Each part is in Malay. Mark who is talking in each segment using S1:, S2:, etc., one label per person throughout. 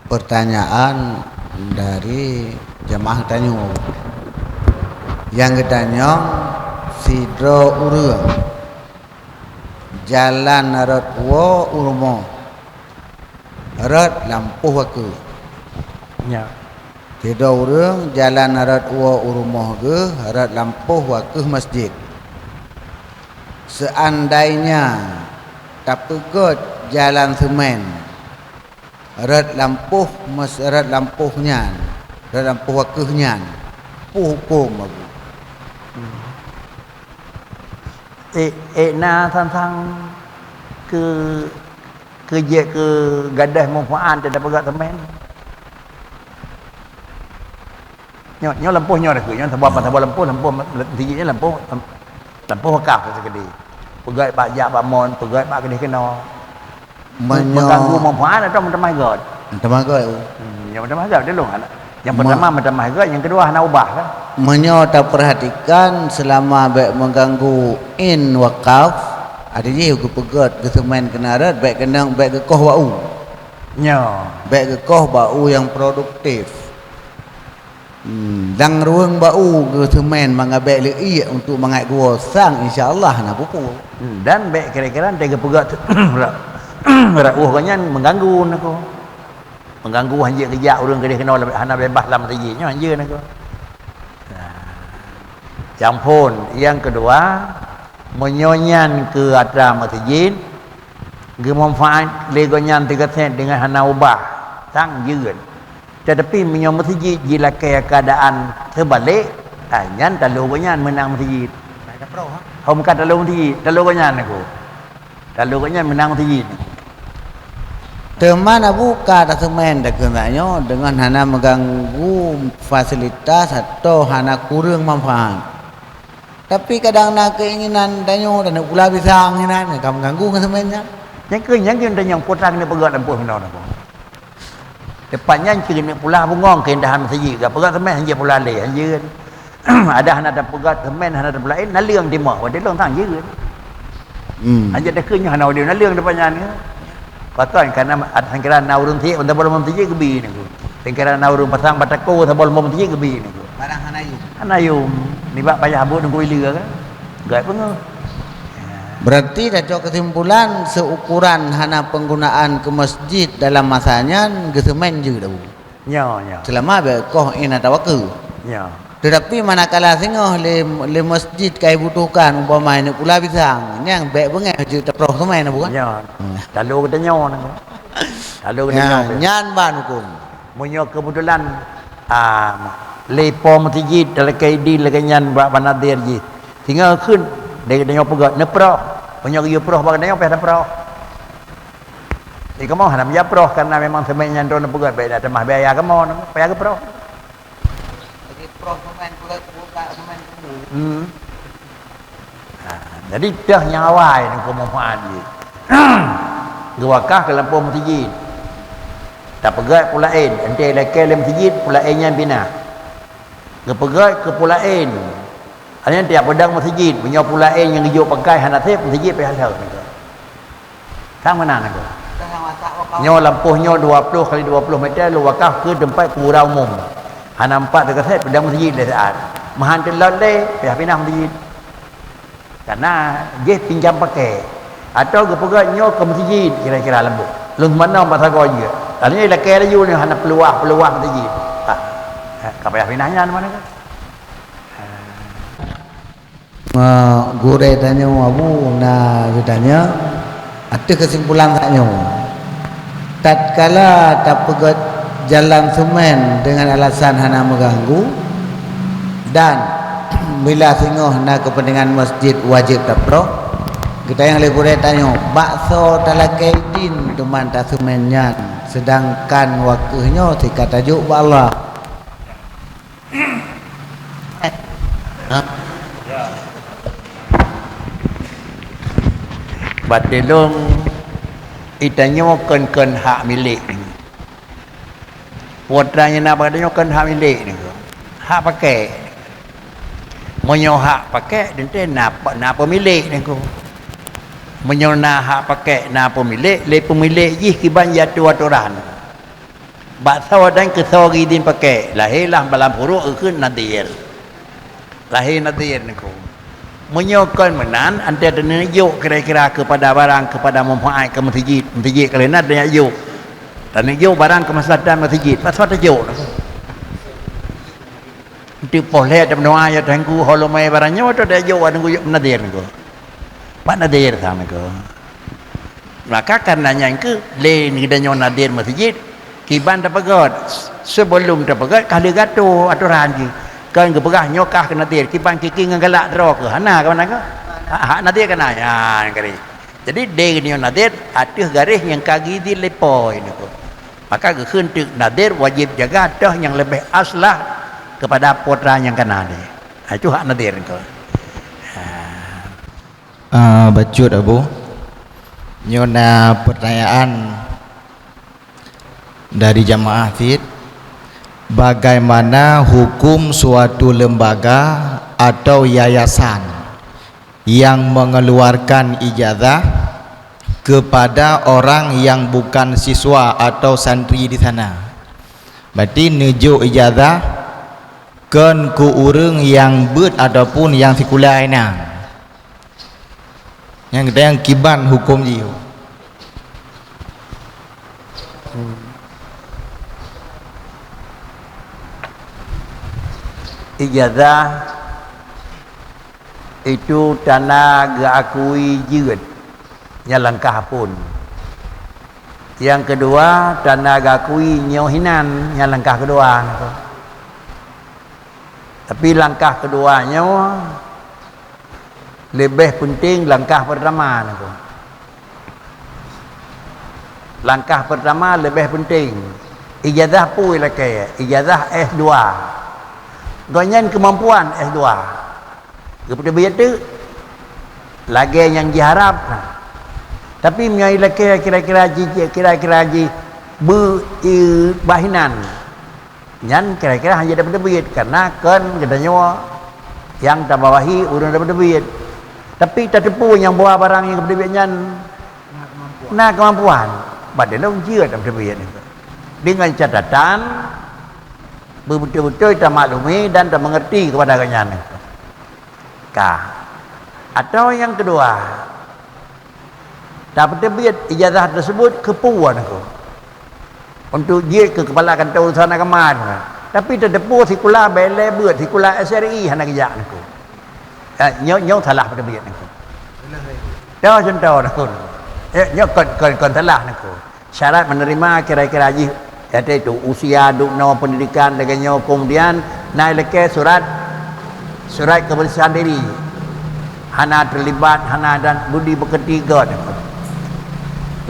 S1: pertanyaan dari jemaah Tanjung. Yang ketanya Sidro Urung Jalan Rot Wo Urmo Rot Lampuh Waku.
S2: Ya.
S1: Sidro Urung Jalan Rot Wo Urmo ke Rot Lampuh Waku masjid. Seandainya tak pegot jalan semen Rot lampuh rot lampuhnya rot lampuh wakuhnya hukum aku.
S2: Na tentang kerja ke gadah manfaat tidak pegat teman. Nyo lampuh nyo dah ke nyo sebab apa lampuh tingginya lampuh wakaf sekali. Pegat pak jak pak mon pegat pak kedih kena. Mengganggu manfaat atau macam magot.
S1: Macam magot.
S2: Yang macam magot dia loh. Yang pertama macam magot, yang kedua nak ubah kan.
S1: Menyo tak perhatikan selama baik mengganggu in wakaf artinya aku pegat ke semen kena rat baik kena baik ke koh bau.
S2: Nyo.
S1: Baik ke koh bau yang produktif. Dang ruang bau ke semen mangabek lei untuk mangat gua sang insya-Allah nak pupuk.
S2: Dan baik kira-kira dia pegat kan mengganggu aku. Mengganggu hanya kerja orang kedai kena hana bebas dalam tajinya hanya aku. Yang pun yang kedua menyonyan ke atas masjid gemanfaat legonyan 3 sen dengan hana ubah sang jeun. Tetapi menyong masjid jila keadaan terbalik nyan talugonyan menang masjid.
S1: Tak pro ha.
S2: Hom kat talung masjid, talugonyan aku. Talugonyan menang masjid.
S1: Teman buka tak semen dah kenanya dengan hana mengganggu fasilitas atau hana kurang manfaat. Tapi kadang nak keinginan tanyo dan nak pula pisang ni nak kamu ganggu dengan semennya.
S2: Yang yang potang ni pegat lampuh kena apa. Depannya kena pula bungong keindahan masjid. Pegat semen hanya pula le hanya. Ada hana ada pegat semen hana ada pula naliang timah. Dia long tang je. Hanya dah kenyah hana dia naliang depannya ni. Pakai karena sangkira naurun ti untuk boleh memtiji kebi ni. Sangkira naurun pasang batako untuk boleh memtiji kebi ni.
S1: Barang hanayum.
S2: Hanayum ni bak payah habut nunggu ilir kan. Gai pun.
S1: Berarti dah cok kesimpulan seukuran hana penggunaan ke masjid dalam masanya ke semen je dah.
S2: Ya.
S1: Selama bekoh ina tawaku.
S2: Ya.
S1: Tetapi manakala singoh le masjid kai butuhkan umpama ni pula pisang yang baik bengai je teproh semen bukan?
S2: Ya. Lalu kita nyaw nak. Lalu kita nyaw.
S1: Nyan ban hukum.
S2: Munyo kebetulan lepo masjid dalam kaidi lekanyan buat panadir je. Tinggal kun dia nyaw pegat neproh. Munyo dia proh bag nyaw peh proh. Ni kamu hanam ya proh karena memang semennya ndon pegat baik dah mah biaya kamu payah ke proh. Jadi dah yang awal ni kemanfaat dia. Gewakah ke lampu masjid. Tak pegat pula lain. Ente lekal dalam masjid pula lainnya bina. Gepegat ke pula lain. Hanya tiap pedang masjid punya pula lain yang hijau pakai hana tep masjid pe hal ni. Tang mana nak? Nyo lampuhnya 20 kali 20 meter lu wakaf ke tempat kuburan umum. Hana 4 terkeset pedang masjid dah saat. Mahan telot le pihak pindah masjid. Karena dia pinjam pakai atau gepegaknya ke masjid kira-kira lembut. Lung mana pasal kau je. Tadinya lekar laju ni hana peluang masjid. Kau payah pindahnya mana kan?
S1: Gure tanya abu na tanya ada kesimpulan taknya. Tatkala tak pegat jalan semen dengan alasan hana mengganggu dan bila singoh nak kepentingan masjid wajib taproh kita yang lebih tanya bakso talakaidin teman tak semennya sedangkan waktunya tika tajuk Allah
S2: Batilung itanya ken hak milik ni. Putranya nak batilung ken hak milik ni. Hak pakai. Monyo hak pakai dente na pemilik ni ko. Monyo na hak pakai na pemilik, le pemilik ji kiban jatuh aturan. Bakso dan kesori din pakai. Lahirlah malam puruk ke nadir. Lahir nadir ni ko. Menyokon menan anda ada yuk kira-kira kepada barang kepada mempunyai ke masjid kerana ada yuk. Dan yuk barang ke masjid. Pasal ada yuk. Di poleh ada menua ya tangku holomai barangnya ada yuk ada yuk nadir ni ko. Pak nadir sama ko. Maka karenanya ke lain kita nadir masjid kiban terpegot sebelum terpegot kali gato aturan je kan ke pegah nyokah kena nadir kiban kiki dengan galak draw ke hana ke mana ke hak nadir kena ya kali jadi dia ni nadir atas garis yang kaki di lepoi ni ko maka ke khuntuk nadir wajib jaga dah yang lebih aslah kepada putra yang kena ni itu hak nadir ko
S3: Bacut Abu Nyona pertanyaan dari jamaah FIT, bagaimana hukum suatu lembaga atau yayasan yang mengeluarkan ijazah kepada orang yang bukan siswa atau santri di sana? Berarti nejuk ijazah kan ku urang yang bet ataupun yang sekular ina. Yang kita yang kiban hukum dia.
S2: Ijazah itu tanah diakui jirat yang langkah pun. Yang kedua tanah diakui nyohinan yang langkah kedua. Tapi langkah keduanya lebih penting langkah pertama. Langkah pertama lebih penting. Ijazah pun lagi. Ijazah S2. Ganyan kemampuan S2. Kepada begitu lagi yang diharap. Tapi menyai lagi kira-kira bahinan. Yang kira-kira hanya dapat duit karena kan katanya yang tak bawahi urang dapat duit. Tapi tak tepu yang bawa barang yang kepada duitnya nak kemampuan. Padahal dia dapat duit itu. Dengan catatan betul-betul kita maklumi dan kita mengerti kepada kenyataan itu. Atau yang kedua, dapat duit ijazah tersebut kepuan aku untuk dia ke kepala kantor usaha keman. Tapi terdepu sikulah bele buat sikulah SRI hana kerja aku. Nyok salah pada duit aku. Dah contoh aku. Nyok kon salah aku. Syarat menerima kira-kira haji iaitu usia dukno pendidikan dengannya kemudian naik leke surat kebersihan diri hana terlibat hana dan budi bekerti god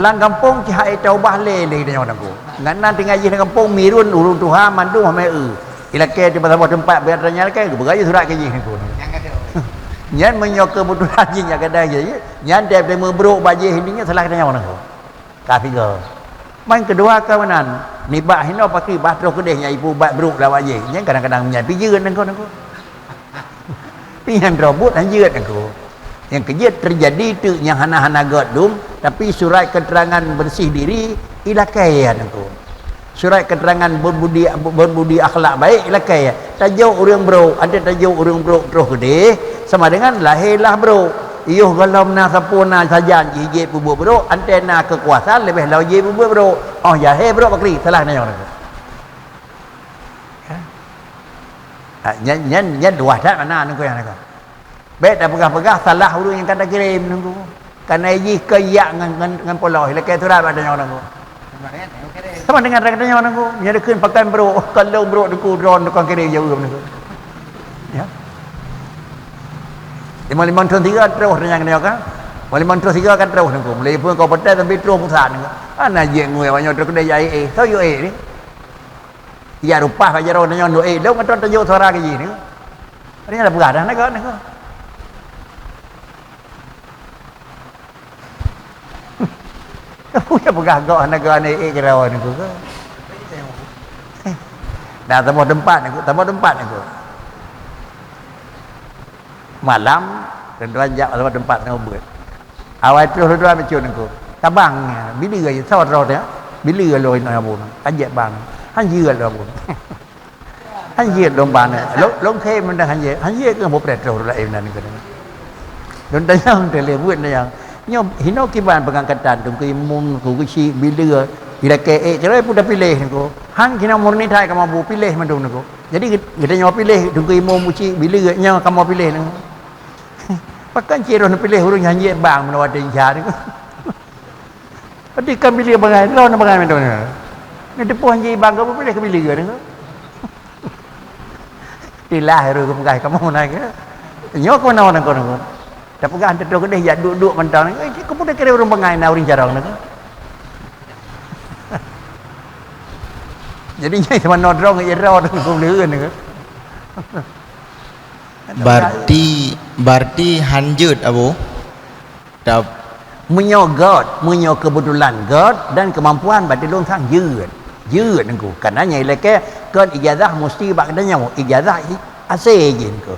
S2: lang kampung ki hai taubah lele dia orang aku ngana tinggal di kampung mirun urung tuha mandu hame ilake di pasal tempat biar tanya leke beraya surat ke aku nyan menyok kebutuhan haji nya kedai je nyan dia beruk baje hindinya salah tanya orang aku ketiga main kedua kawanan nibah hino pakai batro kedehnya ibu bat beruk dah baje nyan kadang-kadang nyan pijeun aku pihan robot anjeut aku yang kerja terjadi tu yang hana-hana godum tapi surat keterangan bersih diri ilakaian aku surat keterangan berbudi akhlak baik ilakaian tajuk urang bro ada tajuk urang bro terus gede sama dengan lahirlah bro iuh kalau na sapuna sajan ije pubu bro antena kekuasaan lebih lau je pubu bro oh ya he bro bakri salah nanya orang nyan dua tak mana nunggu yang nak bet dah pegah-pegah salah urang yang kata kirim nunggu karena iji keyak dengan pulau lekai surat ada orang nunggu sama dengan katanya orang nunggu nya dekeun pakai bro kalau bro deku drone dekan kirim jauh nunggu ya 55 terus 3 terus yang kena kan 55 terus 3 kan terus nunggu mulai pun kau petai sampai terus pusat nunggu ana je ngui banyak terus kedai ai tahu yo ni ya rupa aja orang nanya no lo ngatron tajuk suara ke ni ni ada begadah nak kan punya begagak negara ni kira ni ke dah tambah tempat ni malam dan jam tambah tempat ni buat awal terus dua macam ni tabang bini gaya sawat rot ya bila loi na bu kan je bang han ye lo bu han ye lo ban ne long khe man da han ye ke mo pre tro la em na ni ke don da yang te le buat da yang nyo hino ki ban pengangkatan tung ki mum ku ki bila ila ke cerai pun dah pilih ni ko han kena murni thai kamu bu pilih mandung ni ko jadi kita nyawa pilih tung ki mum muci bila nya kamu pilih ni pakan ciro ni pilih urang nyanyi bang menawa ting cha ni ko padi kan pilih bangai lo na bangai mandung ni depo nyanyi bang kamu pilih ke bila ni ko tilah ru ko bangai kamu na ke nyo ko na na ko tapi kan tu ko deh ya duduk mentang ni ko pun dah kira urang bangai na urang jarang ni ko jadi nyai sama nodrong ya rod ko leueun ni
S3: berarti hanjut abu dap
S2: menyo kebetulan God dan kemampuan berarti long thangยืดนั่นกูkarena nyai leke kan ijazah mesti bakdanya ijazah hasil je ko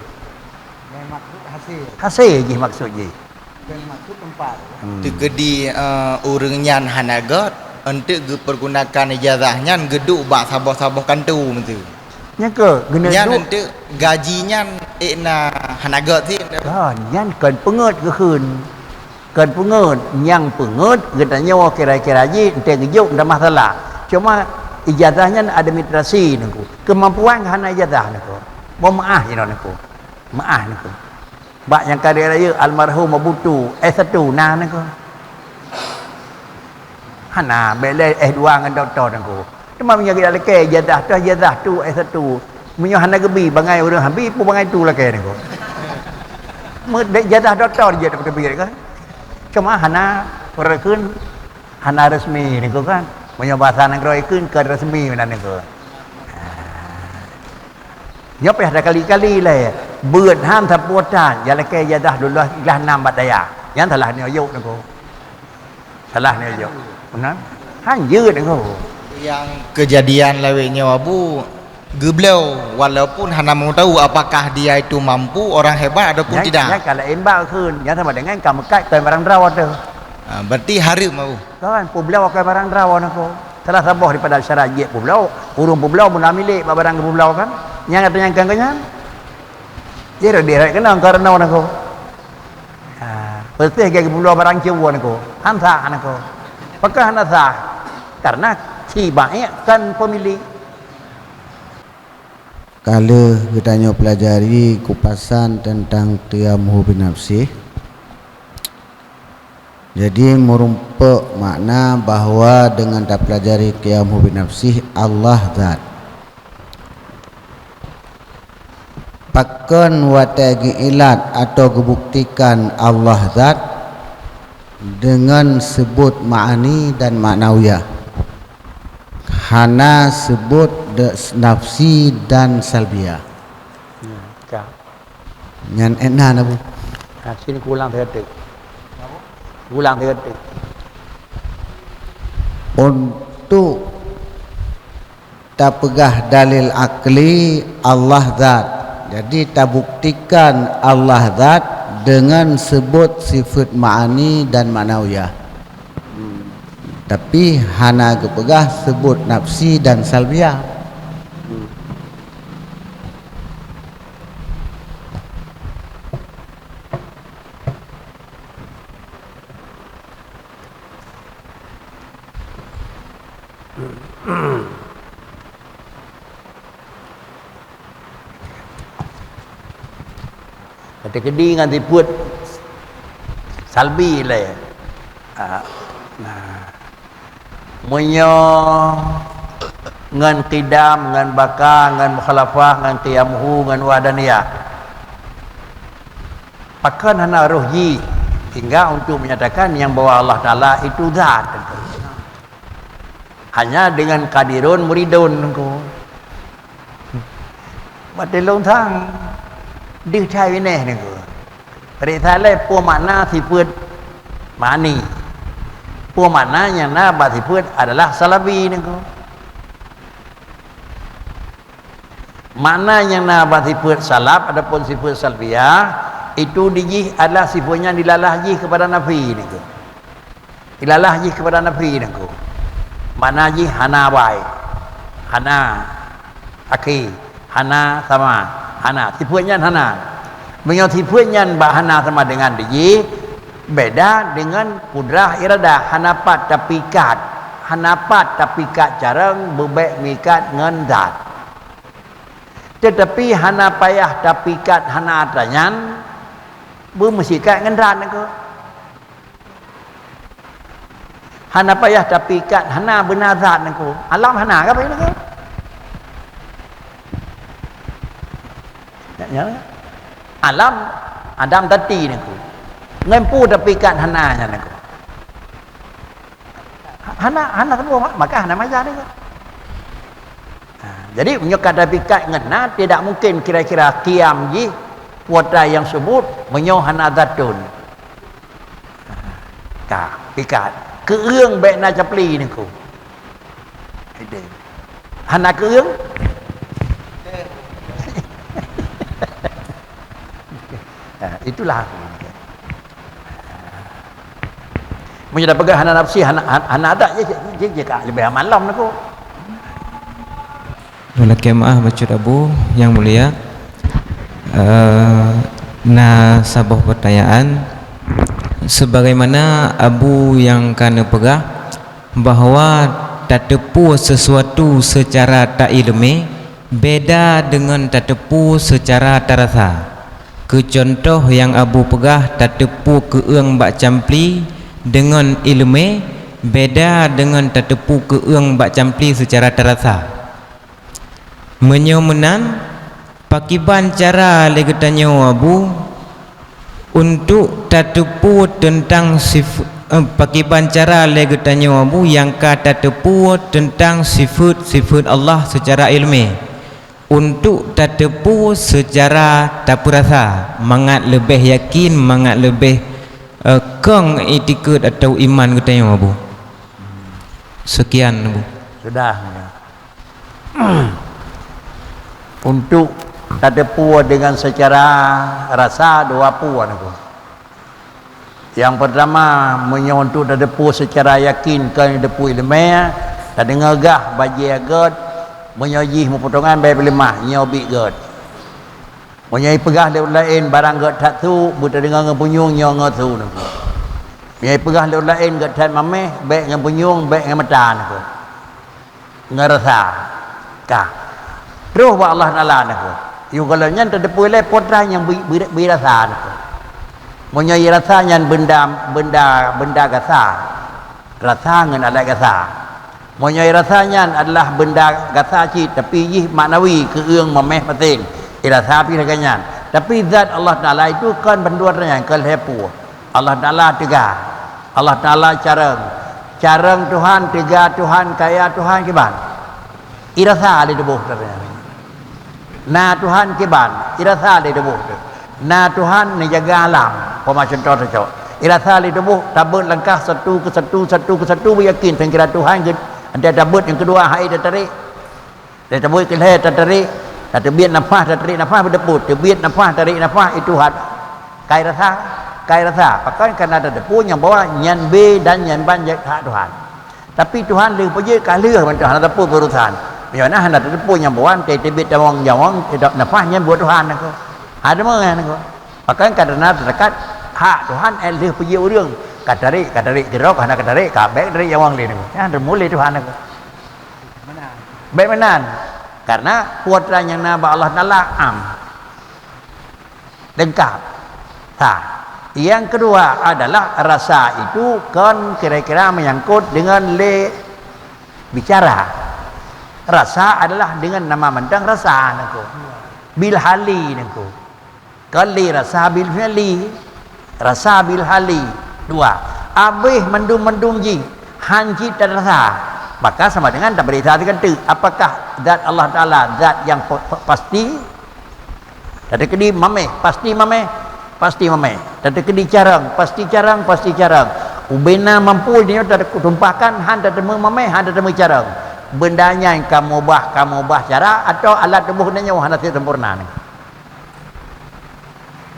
S1: maksud hasil
S2: hasil je maksud je
S1: dan maksud tempat
S3: tegedi urang nyan hanagot untuk dipergunakan ijazahnya geduk bak sabah-sabah kantu mentu
S2: nya ke guna
S3: nyan
S2: duk
S3: untuk gajinya na hanagot thi
S2: nyan kan pengut ke khun kan pengut yang pengut kita nyawa kira-kira je ente gejuk ndak masalah cuma ijazahnya administrasi niku kemampuan hana ijazah niku mau maah je niku maah niku bak yang kali raya almarhum Abutu S1 nah niku hana bele S2 dengan doktor niku cuma punya kita leke ijazah tu S1 punya hana gebi bangai urang habis pu bangai tu leke niku ijazah doktor je tak betul kan cuma hana perkeun hana resmi niku kan punya bahasa nang roi keun ke resmi menan niku nyop ada kali-kali lah beut ham tapuatan ya leke ijazah dulu ikhlas nam badaya yang salah ni ayuk niku salah ni ayuk benar hanยืดniku
S3: yang kejadian lawenya abu geblau walaupun hana mau tahu apakah dia itu mampu orang hebat ataupun tidak
S2: ya kalau embak keun ya sama dengan kamu kat barang rawat tu
S3: berarti harum abu
S2: kan pulau ke barang rawat niku salah sabah daripada syarat je pulau urung pulau mun milik barang pulau kan yang katanya kan dia dia kena karena niku bersih ke pulau barang cewa niku hansa niku apakah hansa karena si baik kan pemilik
S1: kalau kita pelajari kupasan tentang qiyamhu binafsih jadi merumpak makna bahawa dengan tak pelajari qiyamhu binafsih Allah zat pakon watagi ilat atau kebuktikan Allah zat dengan sebut ma'ani dan ma'nawiyah hana sebut nafsi dan salbiyah nyan enak bu
S2: sini ulang detik ulang detik
S1: untuk tak pegah dalil akli Allah zat jadi tak buktikan Allah zat dengan sebut sifat ma'ani dan ma'nawiyah tapi hana kepegah sebut nafsi dan salbiyah
S2: kata kedi ngan diput salbi le munyo ngan qidam ngan baka ngan mukhalafah ngan qiyamhu ngan wadaniyah pakan hana ruhji hingga untuk menyatakan yang bahwa Allah Ta'ala itu zat hanya dengan kadirun muridun ko batilong thangดื้อใช่วินัยนี่ก็ปริธาเลยปัวมานาที่เพื่อนมานี่ปัวมานาอย่างน่าบาที่เพื่อน adalah salabiนี่ก็mana yang nabat sifat salaf adapun sifat salbiyah itu dijih adalah sifatnya dilalahji kepada Nabi ni ko dilalahji kepada Nabi ni ko Mana ji hana bai. Hana aki, hana sama hana. Tipuannya hana. Menyo tipuannya ba hana sama dengan ji beda dengan kudrah iradah. Hanapat tapi kat. Hanapat tapi kat jarang bebek mikat ngendat. Tetapi hana payah tapi kat hana atanyan mesti kat ngendat ke. Hana payah tapi kat hana benar zat ku. Alam hana ke apa ini ke? Ya, alam Adam tadi ku. Ngempu tapi kat hana nya ku. Hana semua maka hana mazat ni ke. Jadi menyokat tapi kat ngena tidak mungkin kira-kira kiam ji kuota yang sebut menyo hana zatun. Ka pikat keung baik na capli ni ku. Hana keung itulah punya dah pegang hana nafsi hana ada je ka lebih malam aku.
S4: Walaupun maaf Masjid Abu yang mulia, sebuah pertanyaan sebagaimana Abu yang kena pegah bahawa tak tepu sesuatu secara tak ilmi beda dengan tak tepu secara tak rasa. Ke contoh yang Abu pegah tak tepu keung bak campli dengan ilmu beda dengan tertepu keung bak campli secara terasa. Menyomenan pakiban cara legetannya Abu untuk tertepu tentang pakiban cara legetannya Abu yang kata tertepu tentang sifat Allah secara ilmu untuk tertepu secara tak perasa, mangat lebih yakin, mangat lebih keng itikad atau iman katanya Abu. Sekian Abu.
S2: Sudah. Untuk terdepu dengan secara rasa dua puan aku. Yang pertama untuk terdepu secara yakin kan depu ilmiah, tak dengar gah bagi agak menyojih mempotongan baik lemah nyobi gad. Menyai pegah lewat lain barang gad tak tu buta dengar ngepunyung nyo ngatu nak. Menyai pegah lewat lain gad tak mameh baik ngepunyung baik ngematan nak. Ngerasa ka. Terus wa Allah Taala nak. Yu kalau nyan terdepu le potra yang birasa nak. Menyai rasa nyan benda gasa. Rasa ngan alai gasa. Menyai rasanya adalah benda gasa cik tapi ih maknawi keung mameh penting. Irasa piraganya. Tapi zat Allah Taala itu kan benduarnya kelhepu. Allah Taala tegak. Allah Taala careng Tuhan tegak Tuhan kaya Tuhan kiban. Irasa ada debuh ternyata. Na Tuhan kiban. Irasa ada debuh. Na Tuhan ni jaga alam. Pema contoh tu. Irasa ada debuh tabut langkah satu ke satu beryakin pengkira Tuhan ke ada tabut yang kedua hai tarik. Dia tabut ke leher tarik. Tak terbiat nafas, tak tarik nafas berdeput. Terbiat nafas, tarik nafas, itu had. Kai rasa. Pakai kerana ada deput yang bawa nyan B dan nyan ban hak Tuhan. Tapi Tuhan lebih pergi kalah dengan Tuhan ada deput berurusan. Macam mana ada deput yang bawa terbiat jawang nafas nyan buat Tuhan aku. Ada mana aku. Pakai kerana terdekat hak Tuhan lebih pergi urang. Katarik gerok hana katarik kabek dari jawang lain aku. Ada mulai Tuhan aku. Baik menan. Karena putra yang naba Allah Taala lengkap. Yang kedua adalah rasa itu kan kira-kira menyangkut dengan bicara. Rasa adalah dengan nama mendang rasa naku. Bil hali naku. Kali rasa bil fi'li. Rasa bil hali. Dua. Abih mendung ji. Hanji dan rasa. Maka sama dengan tak boleh perhatikan tu apakah zat Allah Taala zat yang pasti ada kedi mameh pasti mameh ada kedi carang pasti carang ubena mampu dia tak tumpahkan han tak temu mameh han tak temu carang bendanya yang kamu ubah cara atau alat tubuhnya han tak sempurna ni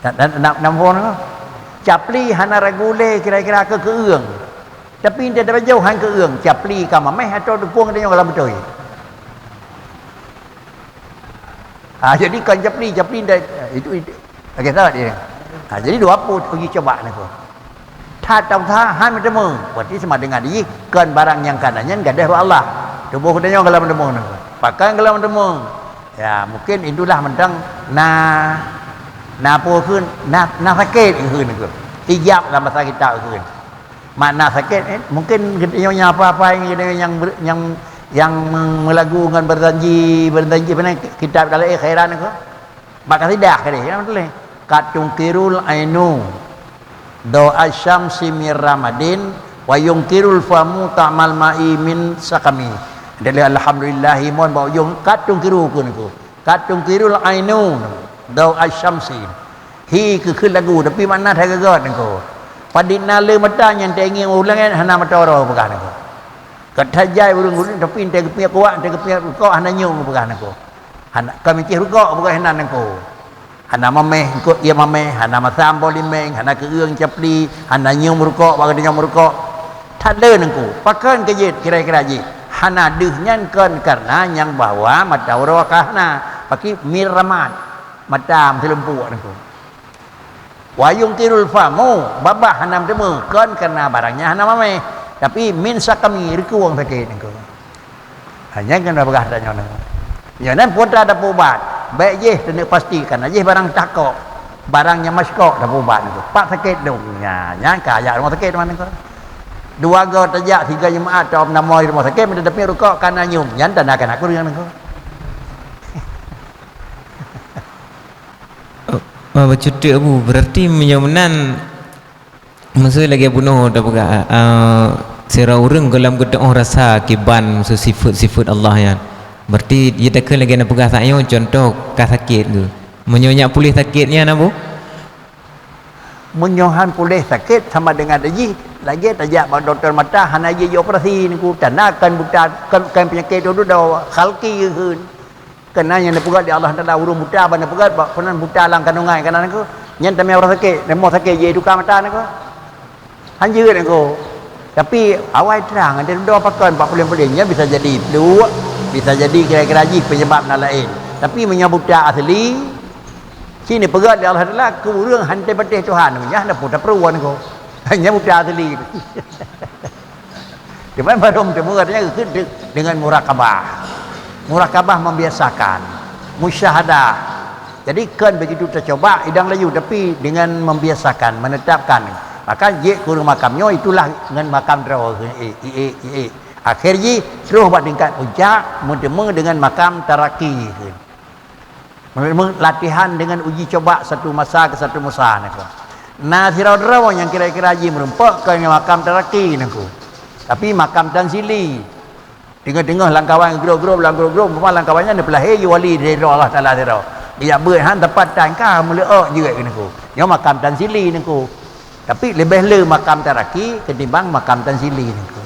S2: dan nampun capli hana regule kira-kira keung Tapi dia dapat jauhan ke ương capli ka mameh atau dukung dia dalam betul. Jadi kan capli dah itu okey tak dia. Jadi dua apa pergi coba ni ko. Tha tau tha han man temu. Berarti sama dengan dia kan barang yang kanannya gadah Allah. Tubuh dia dalam temu ni. Pakai dalam temu. Ya, mungkin itulah mentang na apa keun na sakit keun ni ko. Ijab dalam bahasa kita keun. Makna sakit mungkin gedenya apa-apa yang melakukan berjanji benar kitab dalam khairan ko maka tidak ke dia betul katungkirul ainu do asyamsi mir ramadin wa yungkirul famu ta'mal ma'i min sakami dari alhamdulillah mon ba yung katungkiru kun ko katungkirul ainu do asyamsi hi ke lagu tapi makna thay gagot ko padina le mata yang tengi ulang hana mata ro bekan ko katajai urung tapi te kepia kuat te kepia ko hana nyung bekan ko hana kami ti ruko bekan hanan ko hana mameh ko ia mameh hana masam bolimeng hana ke ương capli hana nyung ruko bagi nyung ruko tak le nang ko pakan ke jit kira-kira ji hana deuh nyan kan karena yang bawa mata ro kahna paki miramat matam telempu nang ko wayung tirul famu babah hanam temu kan karena barangnya hanam ame tapi min sakami rikuang sakit nengko hanya kan bagah tanya nengko jangan pun ada ubat baik je kena pastikan aje barang takok barangnya maskok dah ubat nengko pak sakit dong nya kaya rumah sakit mana nengko dua go tajak tiga jemaat tom namoi rumah sakit mendapat tapi rukok kana nyum nyan tanakan aku dengan nengko
S4: Bacuti abu berarti menyamanan masa lagi bunuh dah buka sira urang dalam gedong rasa kiban sifat Allah ya. Berarti dia tak lagi nak pegang saya contoh ka sakit tu. Menyonya pulih sakitnya nabu.
S2: Menyohan pulih sakit sama dengan lagi tajak bang doktor mata hana je operasi ni ku tanakan buta kan penyakit tu dah khalqi keun. Kena yang dipegat di Allah Taala urung buta ban dipegat penan buta lang kandungan kanan aku nyen tame orang sakit demo sakit je duka mata aku hanjir aku tapi awal terang ada dua pakan 40 nya bisa jadi flu bisa jadi kira-kira ji penyebab lain tapi menyabuta asli sini pegat di Allah Taala ku urang hantai betih Tuhan nya ada putar peruan aku hanya buta asli di mana baru temu katanya dengan murakabah. Murakabah membiasakan musyahadah. Jadi kan begitu tercoba idang layu tapi dengan membiasakan menetapkan maka je kurang makamnya itulah dengan makam draw akhirnya terus buat tingkat puncak mendemu dengan makam taraki latihan dengan uji coba satu masa ke satu masa nah sirau-draw yang kira-kira je merempak ke makam taraki tapi makam tanzili tengah-tengah langkawan gro-gro memang langkawannya ni belah hey wali dari Allah Taala dia dia buat han tempat tangka meleak juga niku yang makam tanzili niku tapi lebih le makam taraki ketimbang makam tanzili niku